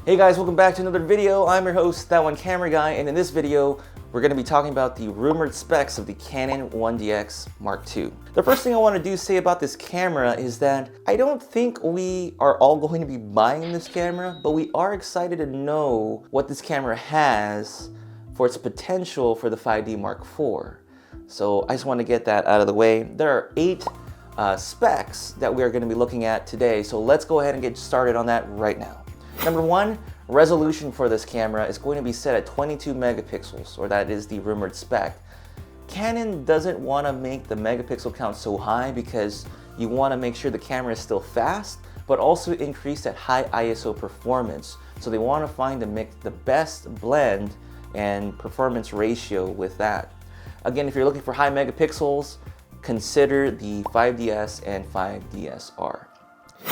Hey guys, welcome back to another video. I'm your host, That One Camera Guy, and in this video, we're going to be talking about the rumored specs of the Canon 1DX Mark II. The first thing I want to say about this camera is that I don't think we are all going to be buying this camera, but we are excited to know what this camera has for its potential for the 5D Mark IV. So I just want to get that out of the way. There are 8 specs that we are going to be looking at today, so let's go ahead and get started on that right now. Number 1, resolution for this camera is going to be set at 22 megapixels, or that is the rumored spec. Canon doesn't want to make the megapixel count so high because you want to make sure the camera is still fast, but also increase that high ISO performance. So they want to find the best blend and performance ratio with that. Again, if you're looking for high megapixels, consider the 5DS and 5DSR.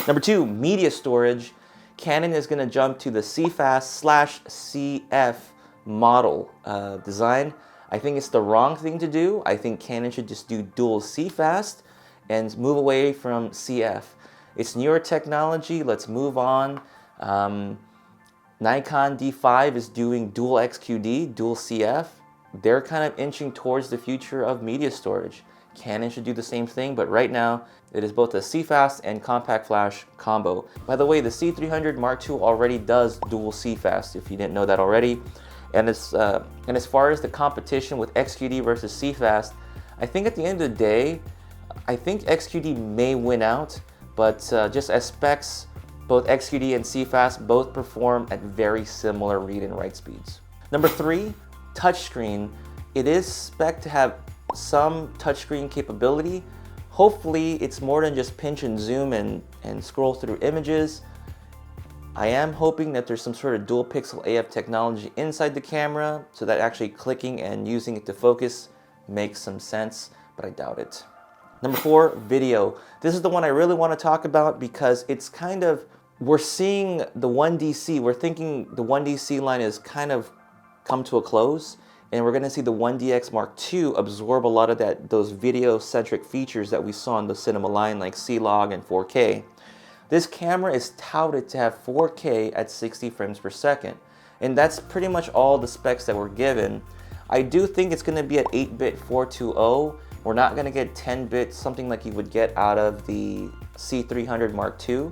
Number 2, media storage. Canon is going to jump to the CFast/CF model design. I think it's the wrong thing to do. I think Canon should just do dual CFast and move away from CF. It's newer technology. Let's move on. Nikon D5 is doing dual XQD, dual CF. They're kind of inching towards the future of media storage. Canon should do the same thing, but right now it is both a CFast and compact flash combo. By the way, the C300 Mark II already does dual CFast, if you didn't know that already. And as far as the competition with XQD versus CFast, I think at the end of the day, I think XQD may win out, but just as specs, both XQD and CFast both perform at very similar read and write speeds. Number 3, touchscreen. It is spec'd to have some touchscreen capability. Hopefully it's more than just pinch and zoom and scroll through images. I am hoping that there's some sort of dual pixel AF technology inside the camera so that actually clicking and using it to focus makes some sense, but I doubt it. Number 4, video. This is the one I really want to talk about because it's kind of, we're seeing the 1DC, we're thinking the 1DC line is kind of come to a close, and we're going to see the 1DX Mark II absorb a lot of those video-centric features that we saw in the cinema line like C-Log and 4K. This camera is touted to have 4K at 60 frames per second, and that's pretty much all the specs that were given. I do think it's going to be at 8-bit 420. We're not going to get 10-bit, something like you would get out of the C300 Mark II.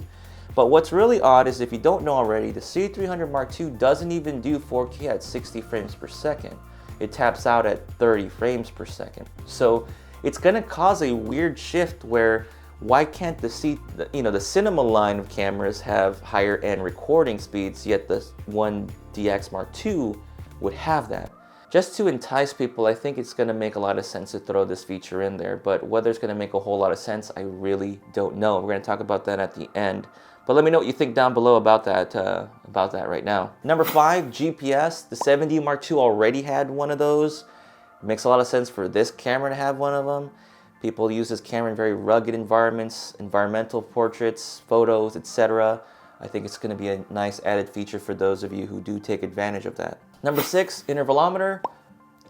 But what's really odd is, if you don't know already, the C300 Mark II doesn't even do 4K at 60 frames per second. It taps out at 30 frames per second. So it's going to cause a weird shift where why can't the cinema line of cameras have higher end recording speeds, yet the 1DX Mark II would have that. Just to entice people, I think it's going to make a lot of sense to throw this feature in there, but whether it's going to make a whole lot of sense, I really don't know. We're going to talk about that at the end. But let me know what you think down below about that right now. Number 5, GPS. The 7D Mark II already had one of those. It makes a lot of sense for this camera to have one of them. People use this camera in very rugged environments, environmental portraits, photos, etc. I think it's going to be a nice added feature for those of you who do take advantage of that. Number 6, intervalometer.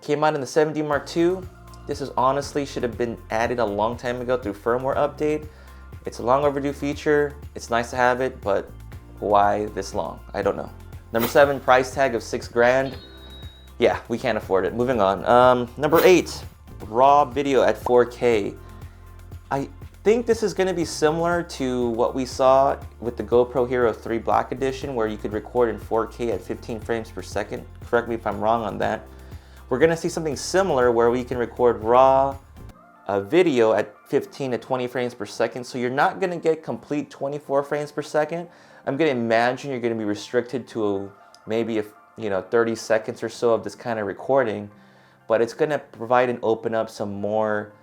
Came out in the 7D Mark II. This is honestly should have been added a long time ago through firmware update. It's a long overdue feature. It's nice to have it, but why this long? I don't know. Number 7, price tag of $6 grand. Yeah, we can't afford it. Moving on. Number 8, raw video at 4K. I think this is going to be similar to what we saw with the GoPro Hero 3 Black Edition, where you could record in 4K at 15 frames per second. Correct me if I'm wrong on that. We're going to see something similar where we can record raw video at 15 to 20 frames per second, so you're not going to get complete 24 frames per second. I'm going to imagine you're going to be restricted to maybe 30 seconds or so of this kind of recording, but it's going to provide and open up some more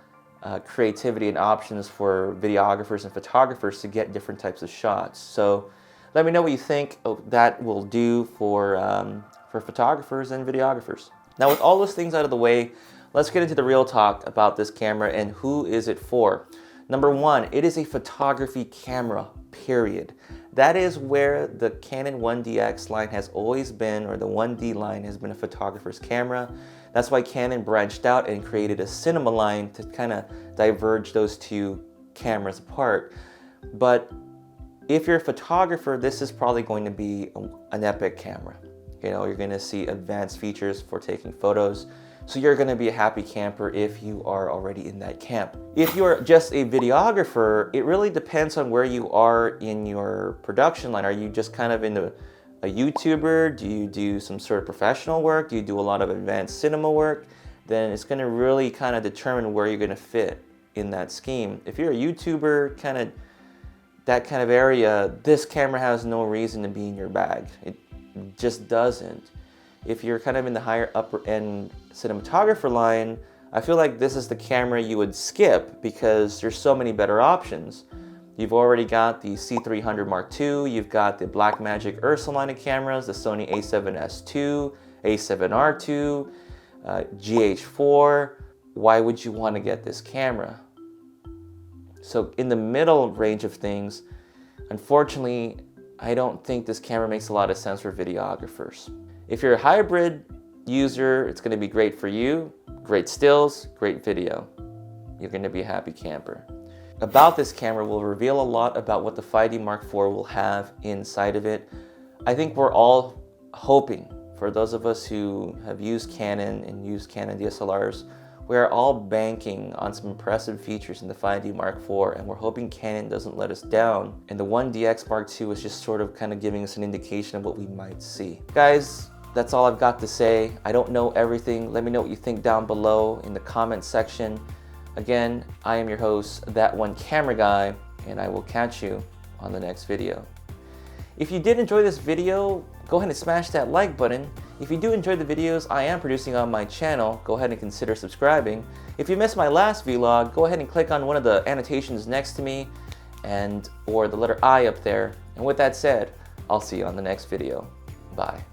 creativity and options for videographers and photographers to get different types of shots. So let me know what you think that will do for photographers and videographers. Now, with all those things out of the way, let's get into the real talk about this camera and who is it for. Number 1, it is a photography camera, period. That is where the Canon 1DX line has always been, or the 1D line has been a photographer's camera. That's why Canon branched out and created a cinema line to kind of diverge those two cameras apart. But If you're a photographer, this is probably going to be an epic camera. You know, you're going to see advanced features for taking photos. So you're going to be a happy camper if you are already in that camp. If you're just a videographer, it really depends on where you are in your production line. Are you just kind of into a YouTuber? Do you do some sort of professional work? Do you do a lot of advanced cinema work? Then it's going to really kind of determine where you're going to fit in that scheme. If you're a YouTuber, that kind of area, this camera has no reason to be in your bag. It just doesn't. If you're kind of in the higher upper end cinematographer line, I feel like this is the camera you would skip because there's so many better options. You've already got the C300 Mark II, you've got the Blackmagic Ursa line of cameras, the Sony a7S II, a7R II, GH4. Why would you want to get this camera? So in the middle range of things, unfortunately, I don't think this camera makes a lot of sense for videographers. If you're a hybrid user, it's going to be great for you. Great stills, great video. You're going to be a happy camper. About this camera will reveal a lot about what the 5D Mark IV will have inside of it. I think we're all hoping, for those of us who have used Canon and used Canon DSLRs, we are all banking on some impressive features in the 5D Mark IV, and we're hoping Canon doesn't let us down. And the 1DX Mark II is just sort of kind of giving us an indication of what we might see. Guys, that's all I've got to say. I don't know everything. Let me know what you think down below in the comment section. Again, I am your host, That One Camera Guy, and I will catch you on the next video. If you did enjoy this video, go ahead and smash that like button. If you do enjoy the videos I am producing on my channel, go ahead and consider subscribing. If you missed my last vlog, go ahead and click on one of the annotations next to me or the letter I up there. And with that said, I'll see you on the next video. Bye.